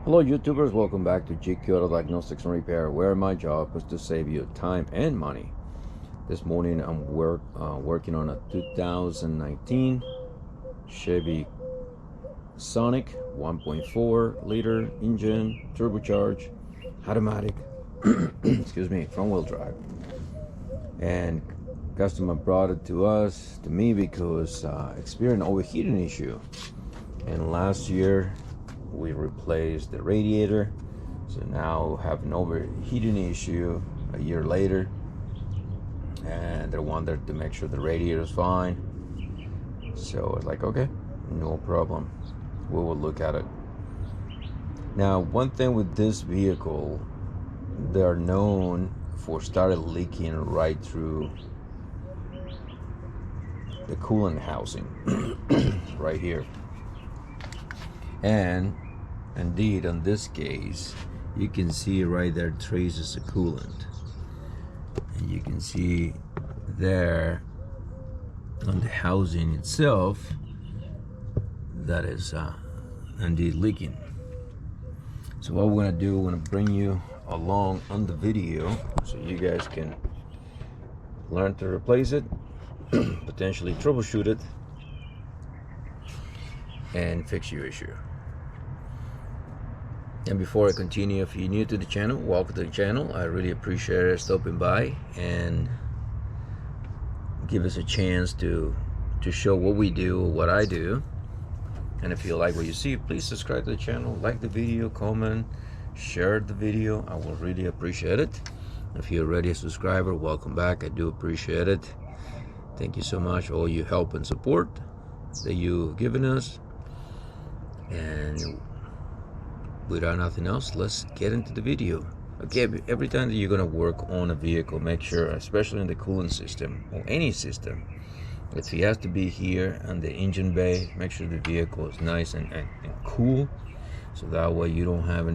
Hello YouTubers, welcome back to GQ Auto Diagnostics and Repair, where my job is to save you time and money. This morning I'm working on a 2019 Chevy Sonic 1.4 liter engine, turbocharged, automatic, excuse me, front wheel drive. And customer brought it to me because experienced an overheating issue. And last year we replaced the radiator, so now have an overheating issue a year later, and they wanted to make sure the radiator is fine. So I was like, okay, no problem, we will look at it. Now, one thing with this vehicle, they're known for started leaking right through the coolant housing right here. And indeed, on this case, you can see right there traces of coolant, and you can see there on the housing itself that is indeed leaking. So what we're gonna do, we're gonna bring you along on the video so you guys can learn to replace it, potentially troubleshoot it, and fix your issue. And before I continue, if you're new to the channel, welcome to the channel. I really appreciate it stopping by and give us a chance to show what we do, what I do. And if you like what you see, please subscribe to the channel, like the video, comment, share the video. I will really appreciate it. If you're already a subscriber, welcome back. I do appreciate it. Thank you so much for all your help and support that you've given us. And without nothing else, let's get into the video. Okay, every time that you're gonna work on a vehicle, make sure, especially in the coolant system or any system, if it has to be here on the engine bay, make sure the vehicle is nice and cool, so that way you don't have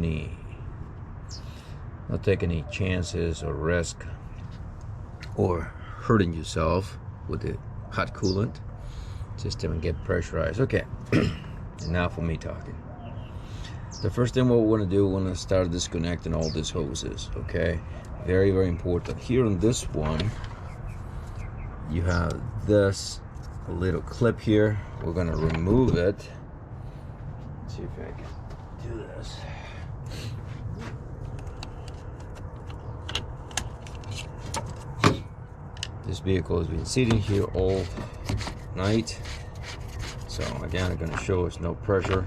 not take any chances or risk or hurting yourself with the hot coolant system and get pressurized. Okay, enough for me talking. The first thing what we want to do, we want to start disconnecting all these hoses. Okay, very, very important. Here on this one, you have this little clip here. We're going to remove it. Let's see if I can do this. This vehicle has been sitting here all night, so again, I'm going to show us no pressure.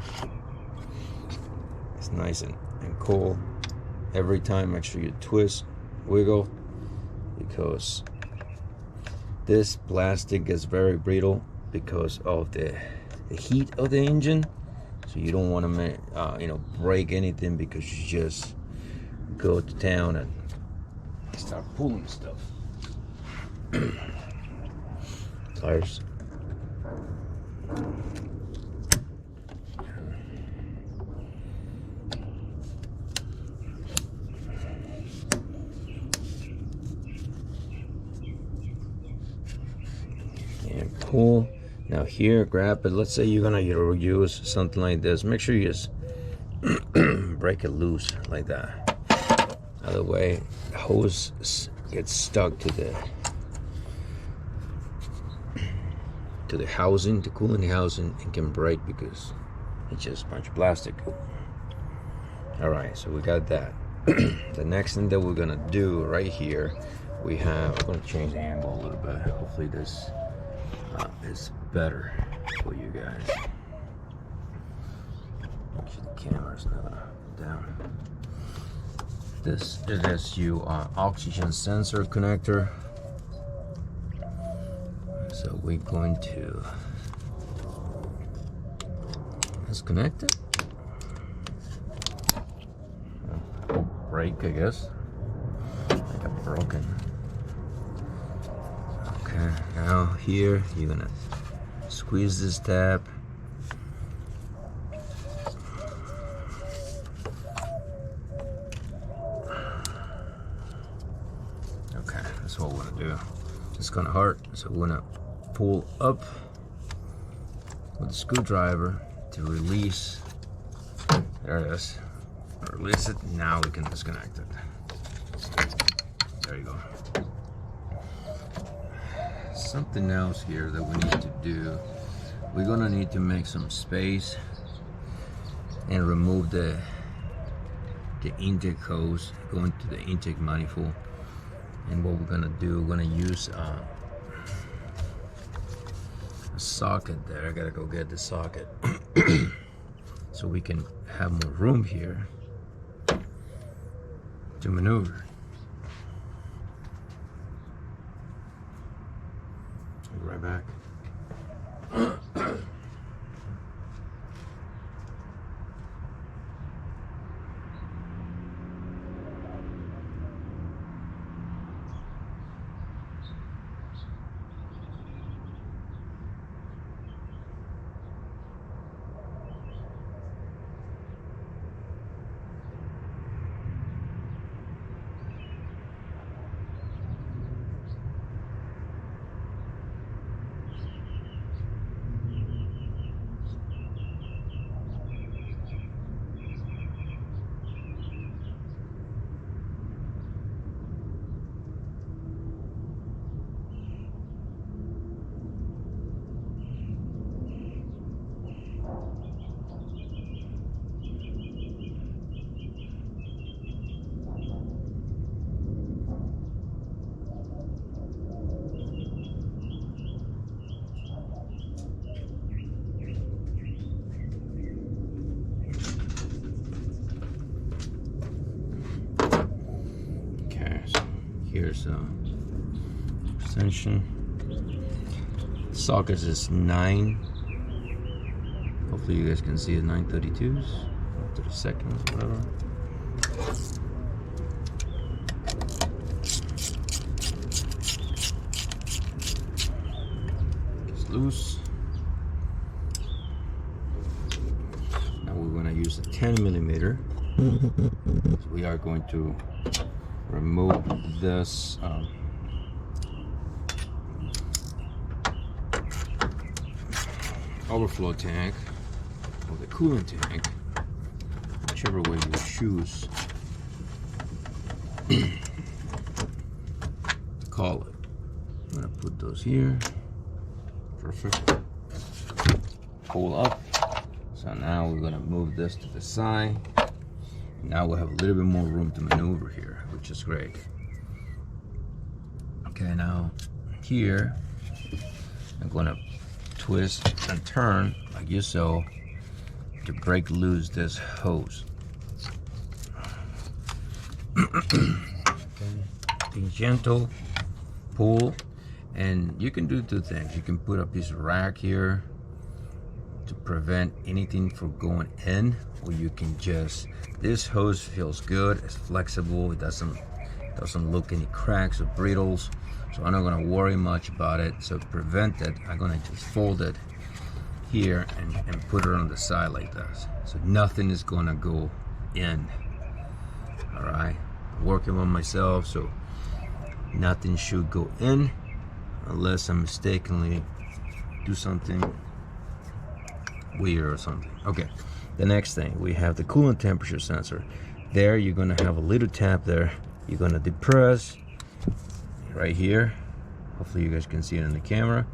It's nice and cool. Every time, make sure you twist, wiggle, because this plastic is very brittle because of the heat of the engine. So you don't want to break anything, because you just go to town and start pulling stuff. Tires. And pull. Now here, grab it. Let's say you're gonna use something like this. Make sure you just break it loose like that. Other way, the hose gets stuck to the housing, the coolant housing, and can break because it's just a bunch of plastic. All right, so we got that. The next thing that we're gonna do right here, I'm gonna change the angle a little bit. Hopefully this is better for you guys. Actually, the camera's not down. This is your oxygen sensor connector. So we're going to disconnect it. Break, I guess. I got broken. Okay, now here you're gonna squeeze this tab. Okay, that's what we're gonna do. It's kind of hard, so we're gonna pull up with the screwdriver to release. There it is. Release it. Now we can disconnect it. There you go. Something else here that we need to do. We're gonna need to make some space and remove the intake hose going to the intake manifold. And what we're gonna do, we're gonna use a socket there. I gotta go get the socket so we can have more room here to maneuver. I'll be right back. Here's extension. Sockets is 9. Hopefully you guys can see it. 932s, 32nds, whatever. It's loose. Now we're going to use a 10mm. So we are going to remove this overflow tank or the coolant tank, whichever way you choose to call it. I'm gonna put those here. Perfect. Pull up. So now we're gonna move this to the side. Now we'll have a little bit more room to maneuver here, which is great. Okay, now here I'm gonna twist and turn like you saw to break loose this hose. Okay. Be gentle, pull, and you can do 2 things. You can put a piece of rack here to prevent anything from going in, or you can just, this hose feels good, it's flexible, it doesn't look any cracks or brittles, so I'm not going to worry much about it. So to prevent it, I'm going to just fold it here and put it on the side like this, so nothing is going to go in. All right, I'm working on myself, so nothing should go in unless I mistakenly do something weird or something. Okay, the next thing, we have the coolant temperature sensor. There you're going to have a little tab there. You're going to depress right here. Hopefully you guys can see it in the camera,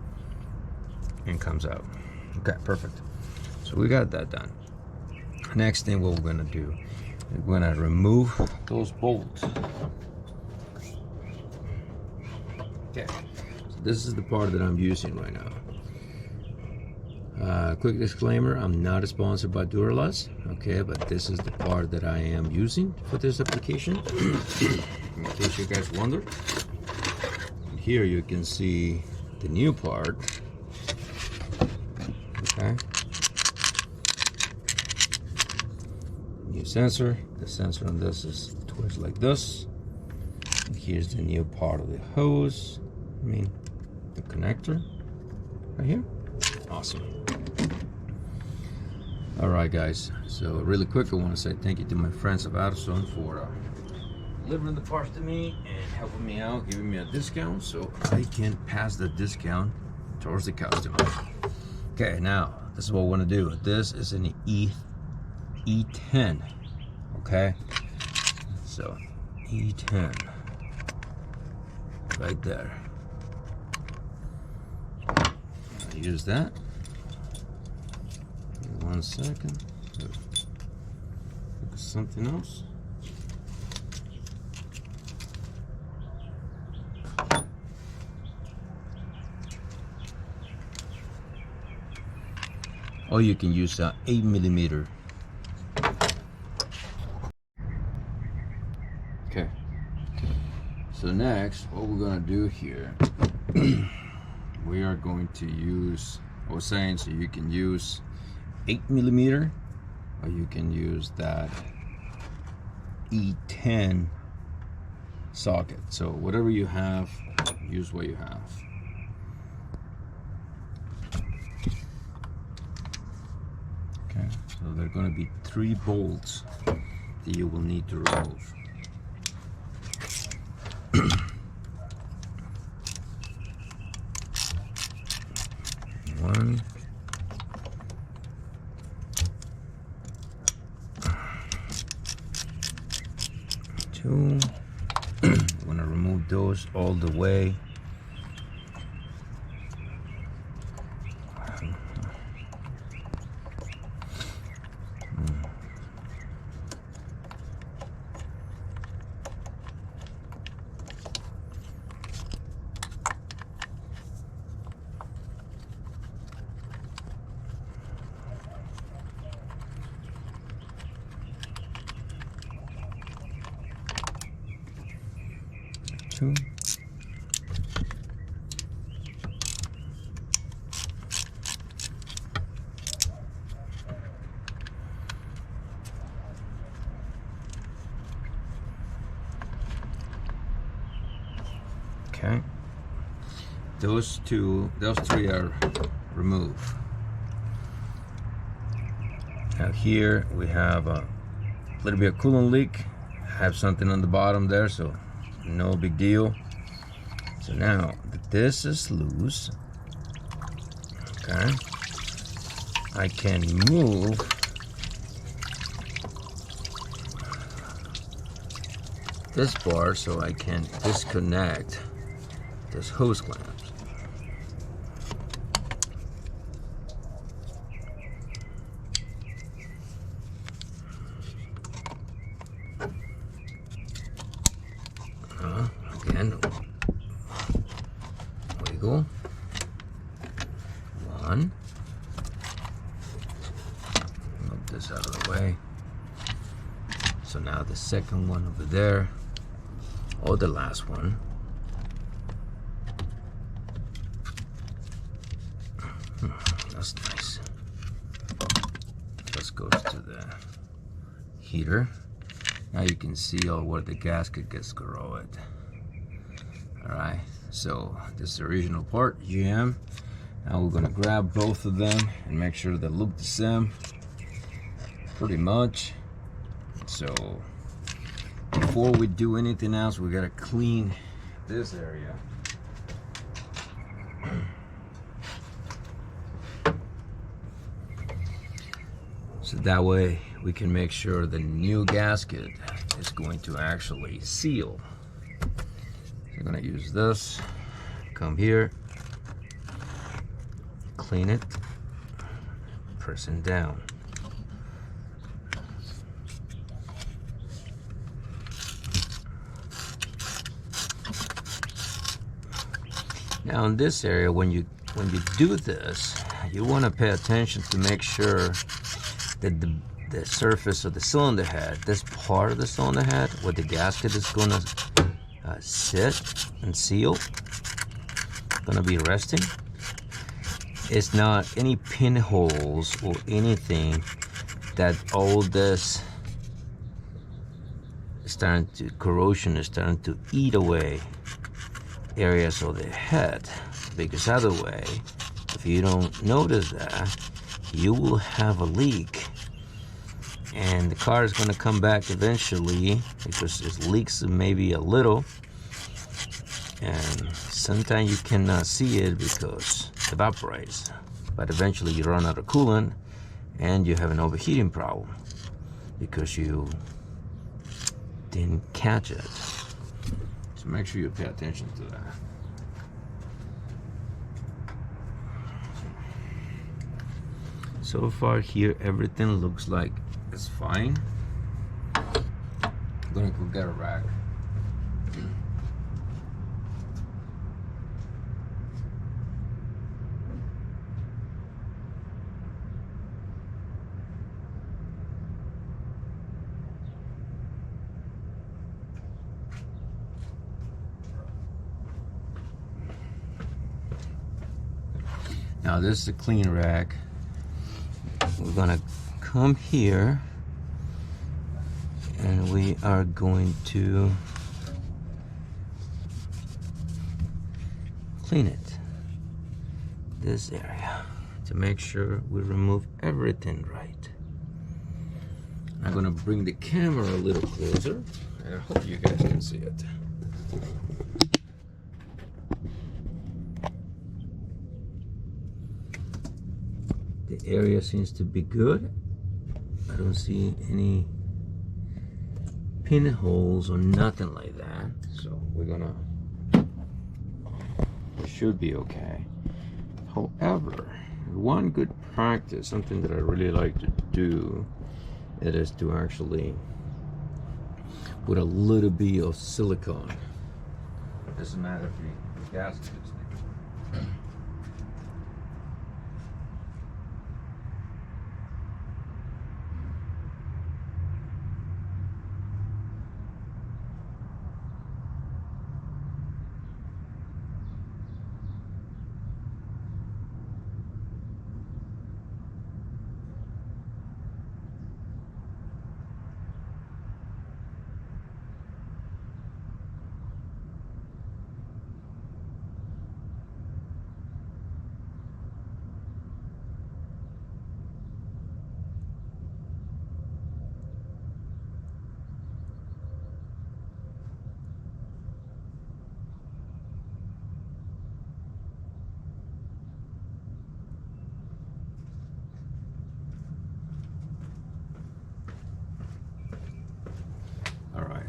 and comes out. Okay, perfect. So we got that done. Next thing, what we're going to do, we're going to remove those bolts. Okay, so this is the part that I'm using right now. Quick disclaimer, I'm not sponsored by Duralast, okay, but this is the part that I am using for this application, in case you guys wonder. And here you can see the new part, okay. New sensor. The sensor on this is twisted like this. And here's the new part of the hose, the connector, right here. Awesome. All right, guys, so really quick, I want to say thank you to my friends of Addison for delivering the parts to me and helping me out, giving me a discount so I can pass the discount towards the customer. Okay, now this is what we want to do. This is an E10 Okay, so E10 right there. I'll use that. Give me 1 second. Look at something else. Or you can use 8mm. Okay. So next, what we're gonna do here, we are going to use, I was saying, so you can use 8mm, or you can use that E10 socket. So whatever you have, use what you have. Okay, so there are going to be 3 bolts that you will need to remove. One, two. I'm going to remove those all the way. Two. Okay. Those 3 are removed. Now here we have a little bit of coolant leak. Have something on the bottom there, so no big deal. So now that this is loose, okay, I can move this bar so I can disconnect this hose clamp. Again, wiggle. 1. Move this out of the way. So now the second one over there, or the last one. That's nice. This goes to the heater. Now you can see all where the gasket gets corroded. Alright, so this is the original part, GM. Now we're gonna grab both of them and make sure they look the same, pretty much. So before we do anything else, we gotta clean this area. So that way we can make sure the new gasket is going to actually seal. So I'm gonna use this, come here, clean it, pressing down. Now in this area, when you do this, you want to pay attention to make sure that the surface of the cylinder head, this part of the cylinder head where the gasket is going to sit and seal, going to be resting, it's not any pinholes or anything that all this corrosion is starting to eat away areas of the head. Because other way, if you don't notice that, you will have a leak and the car is going to come back eventually because it leaks maybe a little, and sometimes you cannot see it because it evaporates, but eventually you run out of coolant and you have an overheating problem because you didn't catch it. So make sure you pay attention to that. So far here, everything looks like it's fine. I'm gonna go get a rag. Now this is a clean rack. We're gonna come here and we are going to clean it, this area, to make sure we remove everything right. I'm gonna bring the camera a little closer and I hope you guys can see it. The area seems to be good. I don't see any pinholes or nothing like that. So it should be okay. However, one good practice, something that I really like to do, it is to actually put a little bit of silicone. Doesn't matter if the gasket is there.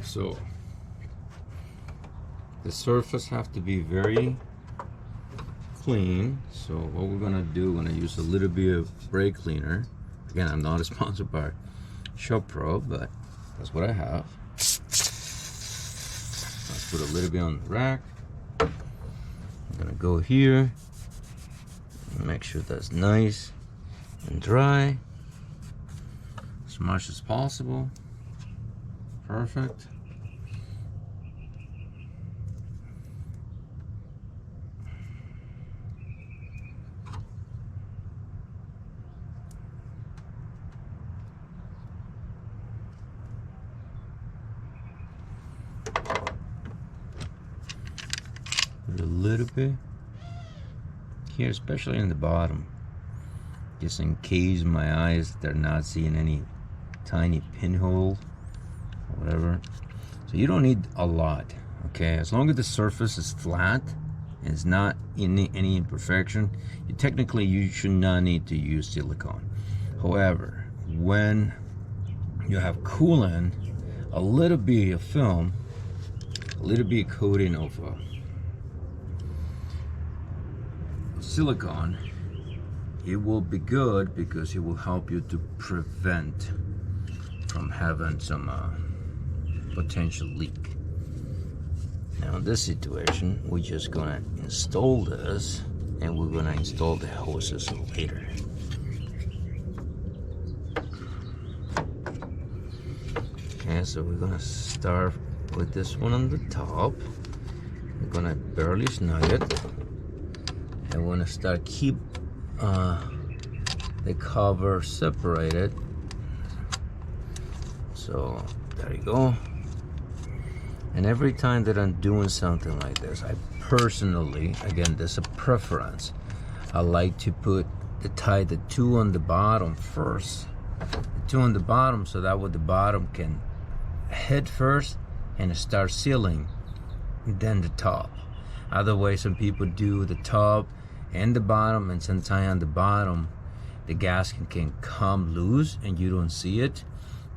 So the surface have to be very clean. So what we're gonna do, we're gonna use a little bit of brake cleaner. Again, I'm not sponsored by Shop Pro, but that's what I have. Let's put a little bit on the rack. I'm gonna go here and make sure that's nice and dry as much as possible. Perfect. Put a little bit here, especially in the bottom, just in case my eyes, they're not seeing any tiny pinhole. Whatever. So you don't need a lot, okay? As long as the surface is flat and it's not any imperfection, you should not need to use silicone. However, when you have coolant, a little bit of film, a little bit of coating of silicone, it will be good because it will help you to prevent from having some potential leak. Now in this situation, we're just gonna install this and we're gonna install the hoses later. Okay, so we're gonna start with this one on the top. We're gonna barely snug it and we're gonna start keep the cover separated. So there you go. And every time that I'm doing something like this, I personally, again, there's a preference, I like to tie the two on the bottom first. The two on the bottom, so that way the bottom can head first and start sealing, and then the top. Otherwise, some people do the top and the bottom, and sometimes on the bottom, the gasket can come loose and you don't see it.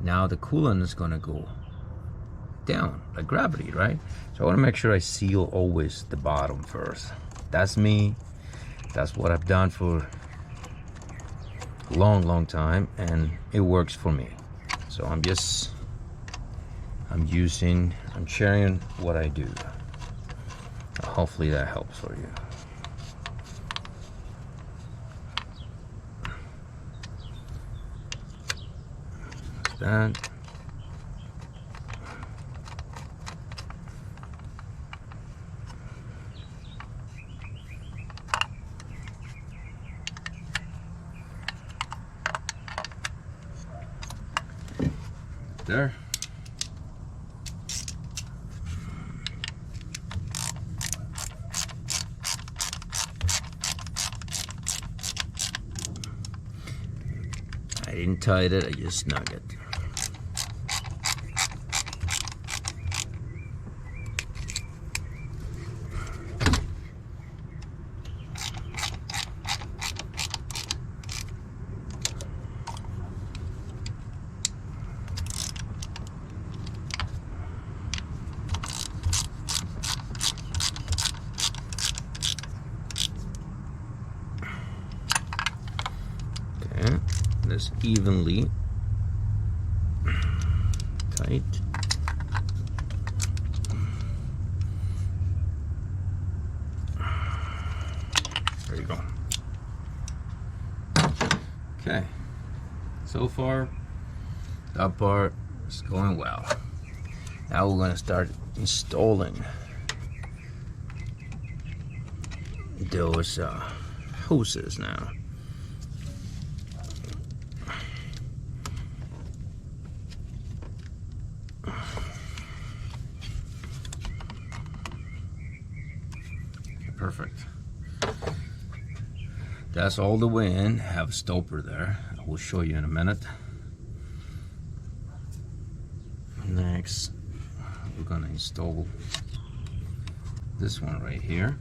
Now the coolant is gonna go down, like gravity, right? So I want to make sure I seal always the bottom first. That's me. That's what I've done for a long time, and it works for me. So I'm sharing what I do. Hopefully that helps for you. That. There. I didn't tight it, I just snug it. Okay, this evenly tight. There you go. Okay, so far that part is going well. Now we're going to start installing those hoses now. Perfect. That's all the way in. Have a stopper there. I will show you in a minute. Next, we're gonna install this one right here.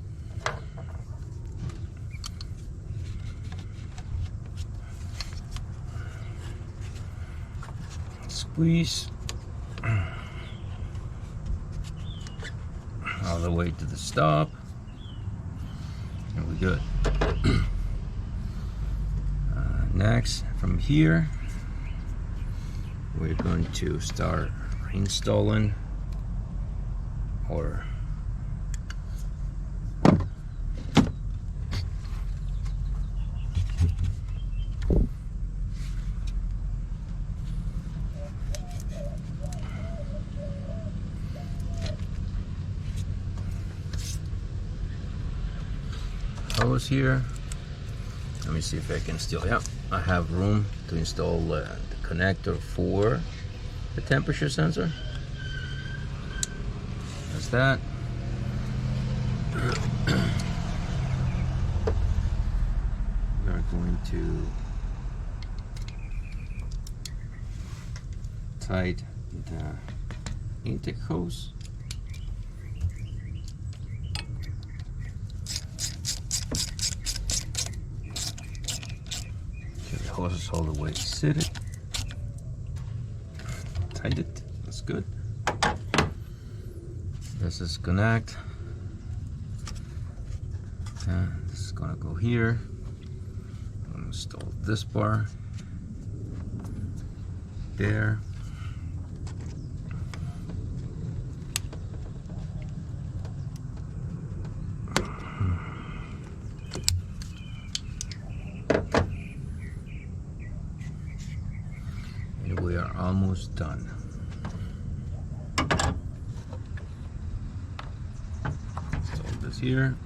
Squeeze all the way to the stop. And we're good. Next, from here, we're going to start installing or hose here. Let me see if I can still, yeah, I have room to install the connector for the temperature sensor. That's that. We're going to tight the intake hose. Hose is all the way seated. Tight it. That's good. This is connect. This is gonna go here. I'm gonna install this bar there. We are almost done. Install this here.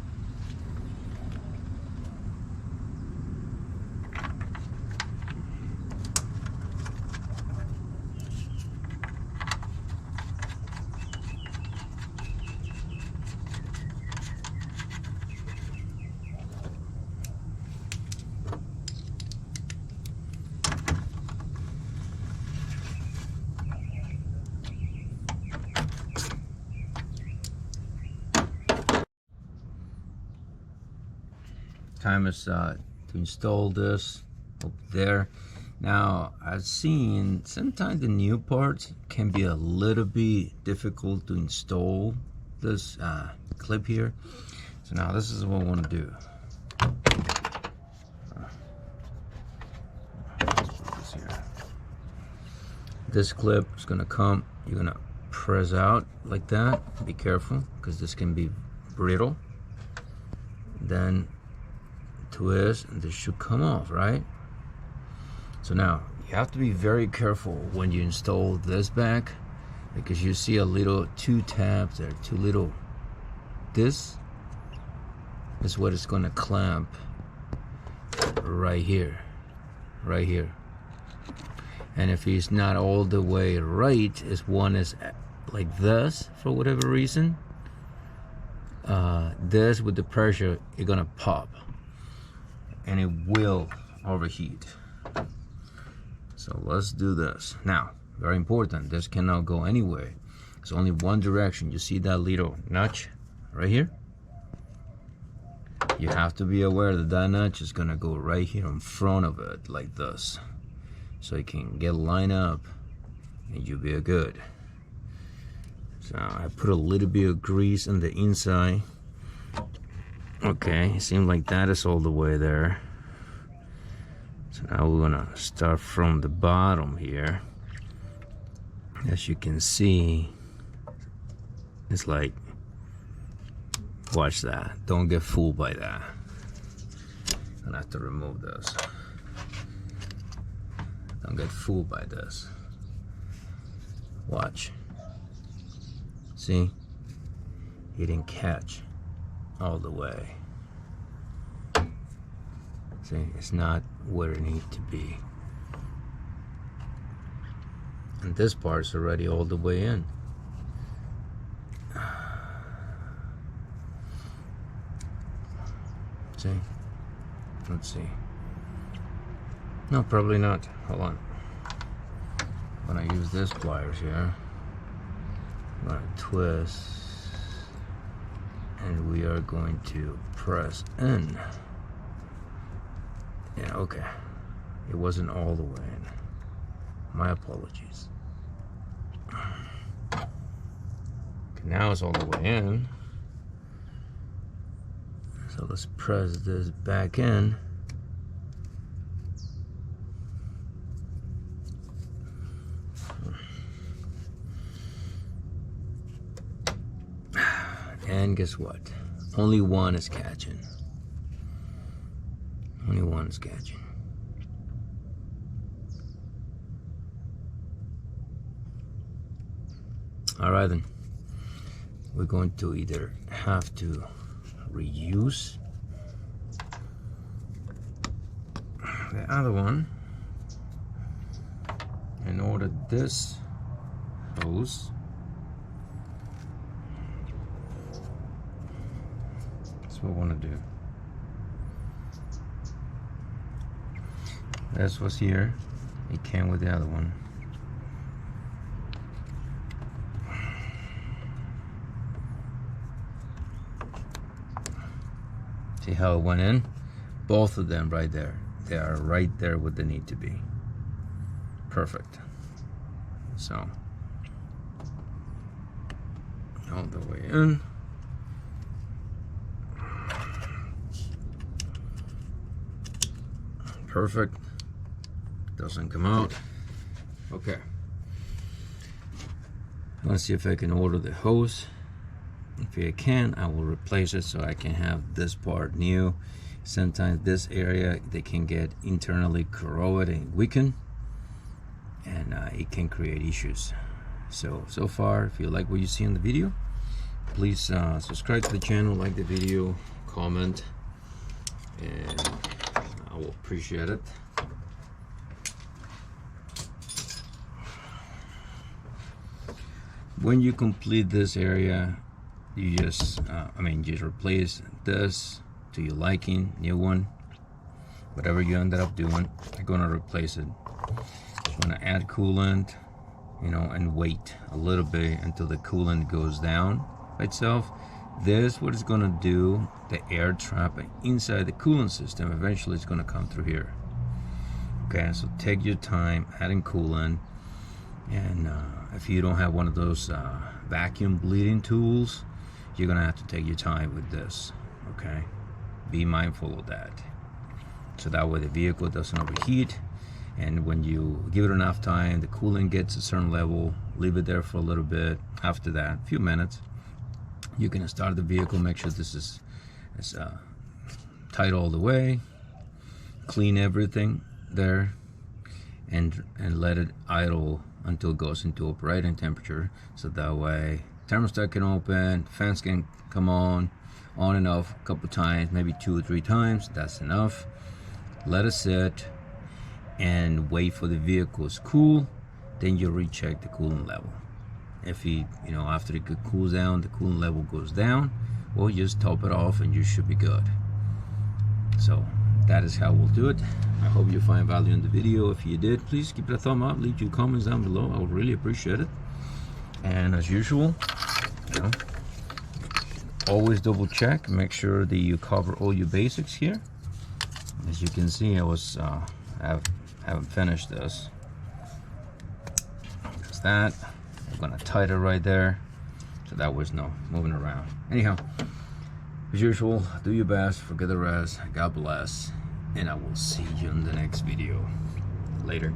Time is to install this up there. Now, I've seen sometimes the new parts can be a little bit difficult to install this clip here. So now this is what I want to do. This clip is going to come, you're going to press out like that. Be careful because this can be brittle. Then twist and this should come off, right? So now you have to be very careful when you install this back, because you see a little two tabs there, two little. This is what it's going to clamp right here, right here. And if it's not all the way right, if one is like this for whatever reason, this with the pressure, it's gonna pop and it will overheat. So let's do this. Now, very important, this cannot go anywhere. It's only one direction. You see that little notch right here? You have to be aware that that notch is gonna go right here in front of it like this. So it can get lined up and you'll be good. So I put a little bit of grease on the inside. Okay, it seems like that is all the way there. So now we're gonna start from the bottom here. As you can see, it's like, watch that. Don't get fooled by that. I'm gonna have to remove this. Don't get fooled by this. Watch. See? He didn't catch all the way. See, it's not where it needs to be. And this part's already all the way in. See? Let's see. No, probably not. Hold on. When I use this pliers here, I'm going to twist, and we are going to press in. Yeah, okay. It wasn't all the way in. My apologies. Okay, now it's all the way in. So let's press this back in. And guess what? Only one is catching. Only one is catching. Alright then. We're going to either have to reuse the other one and order this hose. That's what we want to do. This was here. It came with the other one. See how it went in? Both of them right there. They are right there where they need to be. Perfect. So, all the way in. Perfect. Doesn't come out. Okay. Let's see if I can order the hose. If I can, I will replace it so I can have this part new. Sometimes this area, they can get internally corroded and weakened, and it can create issues. So far, if you like what you see in the video, please subscribe to the channel, like the video, comment, and I will appreciate it. When you complete this area, you just just replace this to your liking, new one, whatever you ended up doing. I'm gonna replace it. Just wanna add coolant, and wait a little bit until the coolant goes down by itself. This what it's gonna do, the air trap inside the coolant system, eventually it's gonna come through here. Okay, so take your time adding coolant, and if you don't have one of those vacuum bleeding tools, you're gonna have to take your time with this. Okay, be mindful of that, so that way the vehicle doesn't overheat. And when you give it enough time, the coolant gets a certain level, leave it there for a little bit. After that, a few minutes, you can start the vehicle, make sure this is tight all the way, clean everything there, and let it idle until it goes into operating temperature, so that way thermostat can open, fans can come on and off a couple times, maybe 2 or 3 times. That's enough. Let it sit and wait for the vehicle to cool. Then you recheck the coolant level. If after it cools down, the coolant level goes down, well, just top it off and you should be good. So that is how we'll do it. I hope you find value in the video. If you did, please give it a thumb up, leave your comments down below. I would really appreciate it. And as usual, always double check, make sure that you cover all your basics here. As you can see, I haven't finished this. There's that. I'm gonna tighten it right there, so that was no moving around. Anyhow, as usual, do your best, forget the rest. God bless, and I will see you in the next video. Later.